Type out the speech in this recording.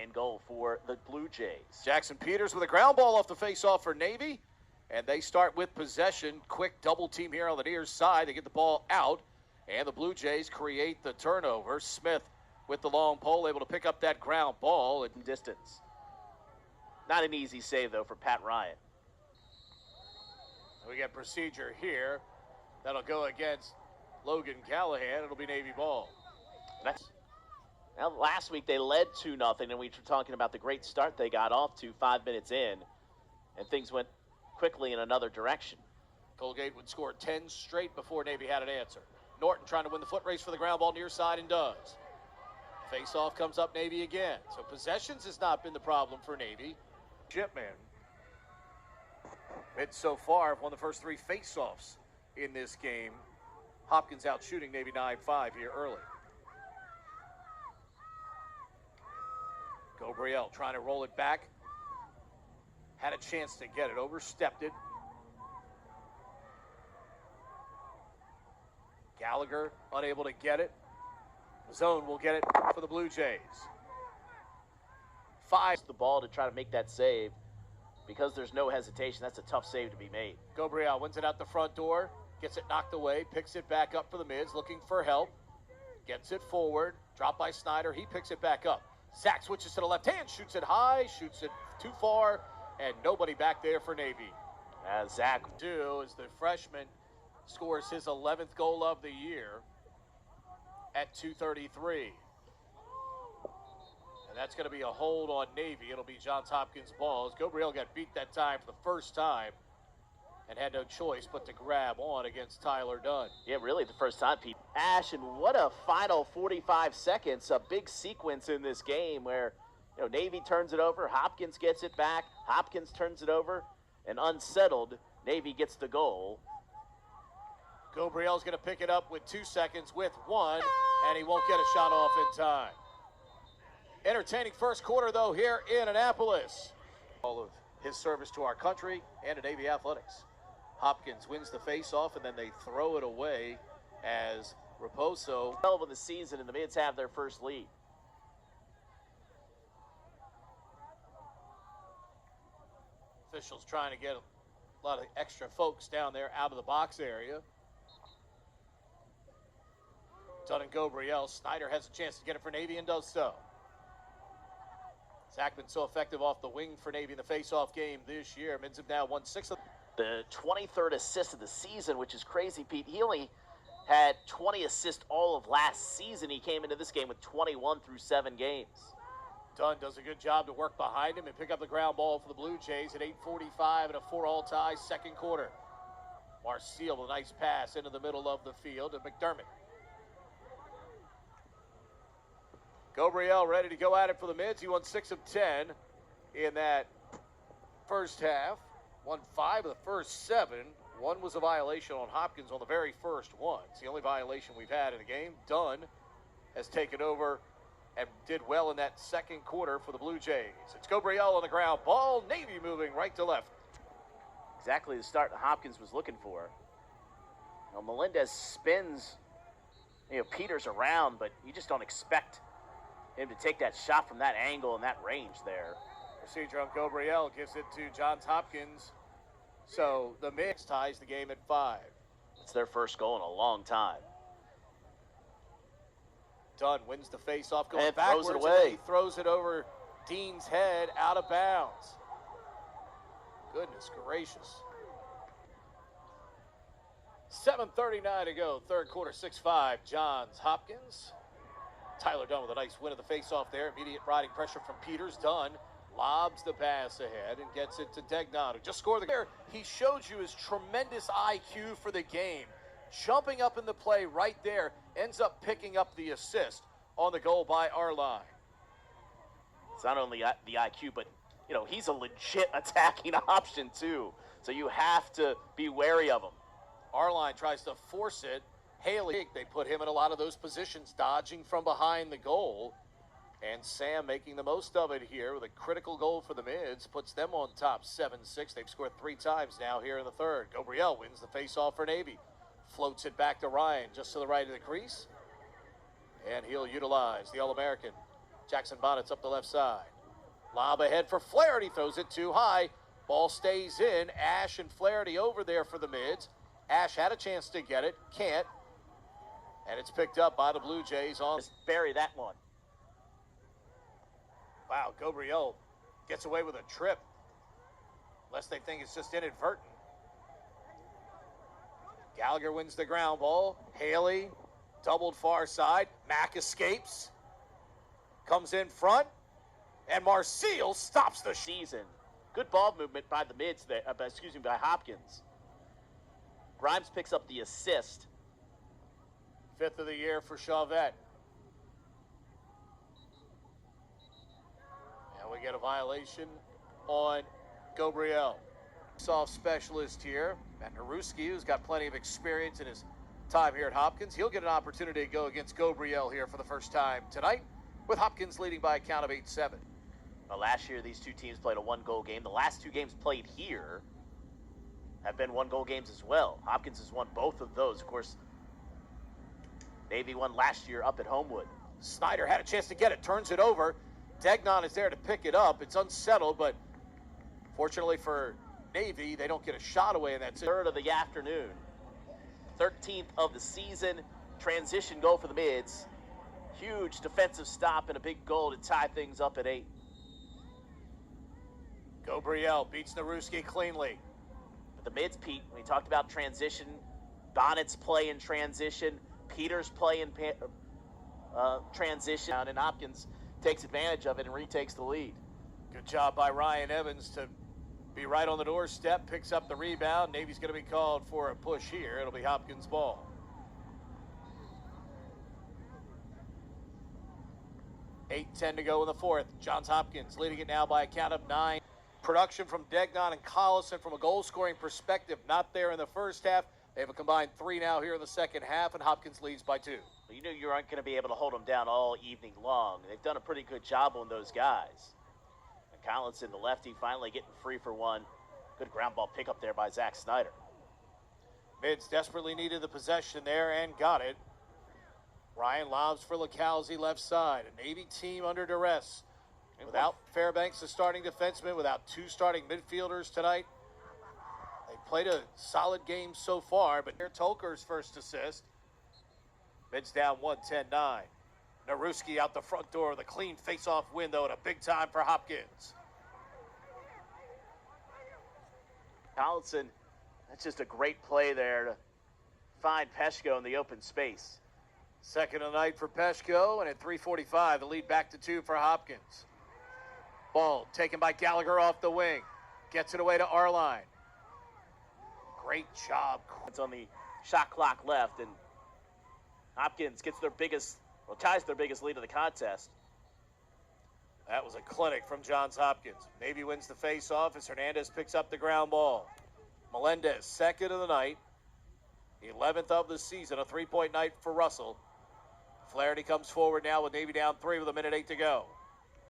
in goal for the Blue Jays. Jackson Peters with a ground ball off the face-off for Navy. And they start with possession. Quick double team here on the near side. They get the ball out. And the Blue Jays create the turnover. Smith with the long pole, able to pick up that ground ball at distance. Not an easy save, though, for Pat Ryan. We get procedure here. That'll go against Logan Callahan. It'll be Navy ball. Now, last week they led 2-0, and we were talking about the great start they got off to 5 minutes in, and things went quickly in another direction. Colgate would score 10 straight before Navy had an answer. Norton trying to win the foot race for the ground ball near side and does. Face-off comes up Navy again. So possessions has not been the problem for Navy. Shipman. It's so far won the first 3 face-offs in this game. Hopkins out shooting Navy 9-5 here early. Ghobriel trying to roll it back. Had a chance to get it, overstepped it. Gallagher unable to get it. Zone will get it for the Blue Jays. 5. The ball to try to make that save. Because there's no hesitation, that's a tough save to be made. Ghobriel wins it out the front door, gets it knocked away, picks it back up for the mids, looking for help. Gets it forward, dropped by Snyder, he picks it back up. Zach switches to the left hand, shoots it high, shoots it too far, and nobody back there for Navy. As Zach do as the freshman scores his 11th goal of the year at 2:33. And that's going to be a hold on Navy. It'll be Johns Hopkins' ball. Ghobriel got beat that time for the first time and had no choice but to grab on against Tyler Dunn. Yeah, really the first time, Pete. Ash, and what a final 45 seconds. A big sequence in this game where, Navy turns it over, Hopkins gets it back, Hopkins turns it over, and unsettled, Navy gets the goal. Ghobriel's going to pick it up with 2 seconds with 1, and he won't get a shot off in time. Entertaining first quarter, though, here in Annapolis. All of his service to our country and to Navy Athletics. Hopkins wins the face-off, and then they throw it away as Raposo. 12 of the season, and the Mids have their first lead. Officials trying to get a lot of extra folks down there out of the box area. Dunn and Ghobriel. Snyder has a chance to get it for Navy and does so. Zach been so effective off the wing for Navy in the face-off game this year. Mids have now won 6 of the 23rd assist of the season, which is crazy, Pete. He only had 20 assists all of last season. He came into this game with 21 through 7 games. Dunn does a good job to work behind him and pick up the ground ball for the Blue Jays at 8:45 and a 4-all tie second quarter. Marcel with a nice pass into the middle of the field to McDermott. Ghobriel ready to go at it for the Mids. He won 6 of 10 in that first half. Won 5 of the first 7. 1 was a violation on Hopkins on the very first one. It's the only violation we've had in the game. Dunn has taken over and did well in that second quarter for the Blue Jays. It's Ghobriel on the ground ball. Navy moving right to left. Exactly the start that Hopkins was looking for. Now, Melendez spins, Peters around, but you just don't expect him to take that shot from that angle and that range there. Procedure on Ghobriel gives it to Johns Hopkins. So the Mids ties the game at 5. It's their first goal in a long time. Dunn wins the face-off going and backwards. Throws it away. And he throws it over Dean's head out of bounds. Goodness gracious. 7:39 to go. Third quarter, 6-5. Johns Hopkins. Tyler Dunn with a nice win of the face-off there. Immediate riding pressure from Peters. Dunn lobs the pass ahead and gets it to Degnan, who just scored the game. He showed you his tremendous IQ for the game. Jumping up in the play right there, ends up picking up the assist on the goal by Arline. It's not only the IQ, but, he's a legit attacking option, too. So you have to be wary of him. Arline tries to force it. Haley, they put him in a lot of those positions, dodging from behind the goal. And Sam making the most of it here with a critical goal for the Mids, puts them on top 7-6. They've scored 3 times now here in the third. Ghobriel wins the face-off for Navy. Floats it back to Ryan just to the right of the crease. And he'll utilize the All-American Jackson Bonnet's up the left side. Lob ahead for Flaherty, throws it too high. Ball stays in. Ash and Flaherty over there for the mids. Ash had a chance to get it, can't. And it's picked up by the Blue Jays on. Just bury that one. Wow, Ghobriel gets away with a trip. Unless they think it's just inadvertent. Gallagher wins the ground ball. Haley doubled far side. Mack escapes. Comes in front. And Marseille stops the season. Good ball movement by the mids there, by Hopkins. Grimes picks up the assist. 5th of the year for Chauvet. And we get a violation on Ghobriel. Soft specialist here. And Naruski, who's got plenty of experience in his time here at Hopkins. He'll get an opportunity to go against Ghobriel here for the first time tonight, with Hopkins leading by a count of 8-7. Well, last year, these two teams played a one-goal game. The last two games played here have been one-goal games as well. Hopkins has won both of those. Of course, Navy won last year up at Homewood. Snyder had a chance to get it, turns it over. Degnan is there to pick it up. It's unsettled, but fortunately for Navy, they don't get a shot away in that. Third of the afternoon. 13th of the season. Transition goal for the mids. Huge defensive stop and a big goal to tie things up at 8. Ghobriel beats Naruski cleanly. But the mids, Pete, we talked about transition. Bonnet's play in transition. Peters play in transition. And Hopkins takes advantage of it and retakes the lead. Good job by Ryan Evans to be right on the doorstep. Picks up the rebound. Navy's going to be called for a push here. It'll be Hopkins' ball. 8:10 to go in the fourth. Johns Hopkins leading it now by a count of 9. Production from Degnan and Collison from a goal-scoring perspective, not there in the first half. They have a combined 3 now here in the second half, and Hopkins leads by 2. Well, you knew you aren't going to be able to hold them down all evening long. They've done a pretty good job on those guys. And Collison, the lefty, finally getting free for one. Good ground ball pickup there by Zach Snyder. Mids desperately needed the possession there and got it. Ryan lobs for Lacalzi left side. A Navy team under duress. Without Fairbanks, the starting defenseman, without 2 starting midfielders tonight. They played a solid game so far, but here's Tolker's first assist. Mids down 1-10-9. Naruski out the front door with a clean face-off window and a big time for Hopkins. Collison, that's just a great play there to find Peshko in the open space. Second of the night for Peshko, and at 3:45, the lead back to 2 for Hopkins. Ball taken by Gallagher off the wing. Gets it away to Arline. Great job. It's on the shot clock left, and Hopkins gets ties their biggest lead of the contest. That was a clinic from Johns Hopkins. Navy wins the face-off as Hernandez picks up the ground ball. Melendez, second of the night. 11th of the season, a 3-point night for Russell. Flaherty comes forward now with Navy down 3 with 1:08 to go.